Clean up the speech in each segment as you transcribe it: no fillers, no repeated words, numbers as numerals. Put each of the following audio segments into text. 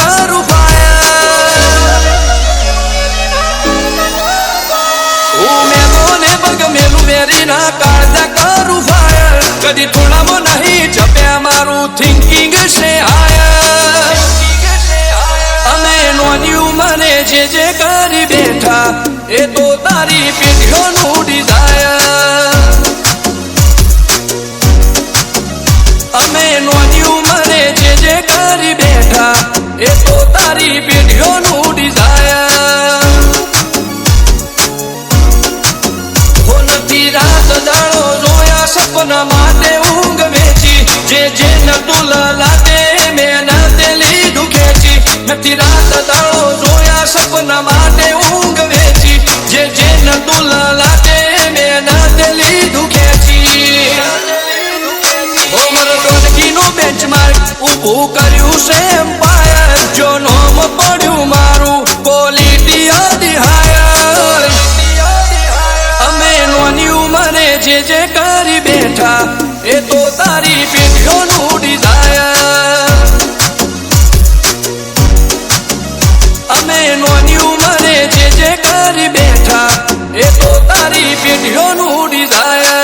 કરું ફાયર હું મેલોને પગ મેલું વેરીના કાળજા કરું ફાયર કદી થોડામાં નહીં જપ્યા મારું થિંકિંગ છે હાયર અમે નોની ઉંમરે જે કરી બેઠા એ તો તારી પેઢીઓનું ડિઝાયર અમે નોની ઉંમરે જે કરી બેઠા એ તો તારી પેઢીઓનું ડિઝાયર હો નથી રાત દાડો જોયા સપના માટે ઊંઘ વેચી જે નતું લાતે મેં નાતે લીધું ખેંચી નથી રાત દાડો જોયા સપના માટે ઊંઘ વેચી જે નતું લાતે મેં નાતે લીધું ખેંચી નું બેન્ચમાર્ક ઊભું કર્યું છે એમ્પાયર જો નોમ પડ્યું મારું ક્વોલિટી અધી હાયર અમે નોની ઉંમરે જે કરી બેઠા એ તો તારી પેઢીઓનું ડિઝાયર અમે નોની ઉંમરે જે કરી બેઠા એ તો તારી પેઢીઓનું ડિઝાયર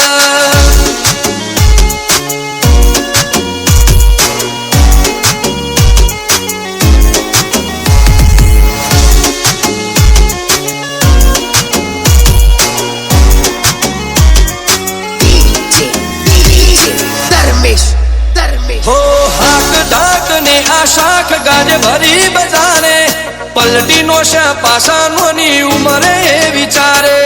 हो हाक डाक ने आशाख गाज भरी बजारे पलटी नो पासा नोनी उमरे विचारे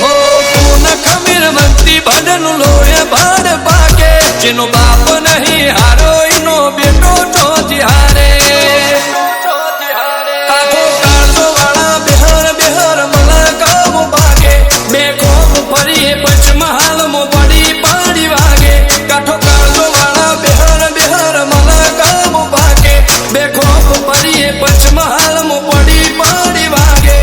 हो पून खमीर मंती भजन लोए भाड़ पाके जिनो बाप नहीं हारो इनो बेटो चौथी हारे आखो काळजो वाला बेहर बेहर मला काम भागे मैं खोम फरी पंचमहाल मो बड़ी पाड़ी वागे काठो काळजो वाला बेहर बेहर मला काम भागे मैं खोम फरी पंचमहाल मो बड़ी पाड़ी वागे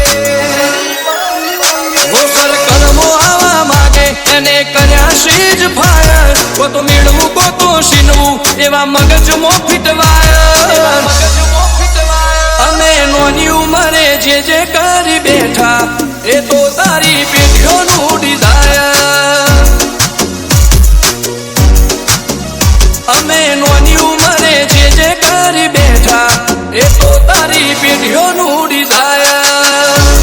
वो कर कर्मो आवा मागे एने कर्या शीज फायर को तो मेळवू को तो शीनवू एवा मगज मो फिटवायर અમે નોની ઉંમરે જે કરી બેઠા એ તો તારી પેઢીઓનું ડિઝાયર અમે નોની ઉંમરે જે કરી બેઠા એ તો તારી પેઢીઓનું ડિઝાયર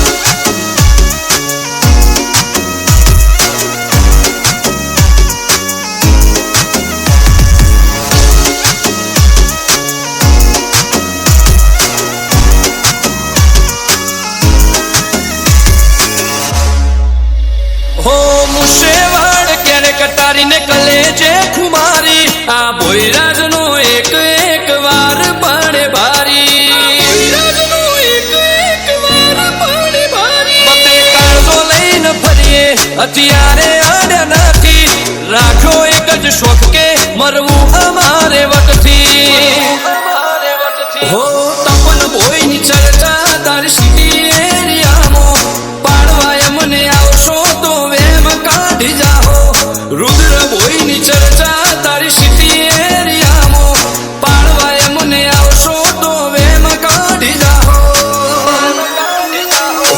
हो मुशेवाड़ क्यारे कटारी ने कलेजे खुमारी आ भोईराज नो एक एक वार बाड़े भारी बते काळजो लईने फरीए हथियारे आड्या नाथी राख्यो एक ज शौक के मरवू अमारे वटथी हो तपन भोईनी चर्चा तारी सिटी एरियामो पाड़वाए मने आवशो तो वेम काढी जाहो रुद्र भोईनी चर्चा तारी सिटी एरियामो पाड़वाए मने आवशो तो वेम काढी जाहो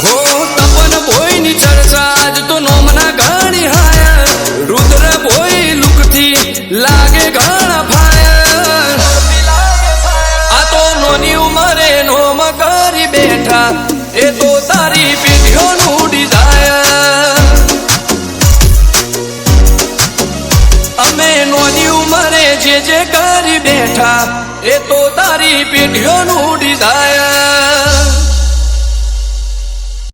हो तपन भोईनी चर्चा आज तो नोमना घणी हायर रुद्र भोई लुकती लागे घणा फायर आ तो नोनी उमरे नोम करी बेठा ए तो तारी पेढीओનું ડિઝાયર અમે નોની ઉંમરે જે કરી બેઠા એ તો તારી પેઢીઓનું ડિઝાયર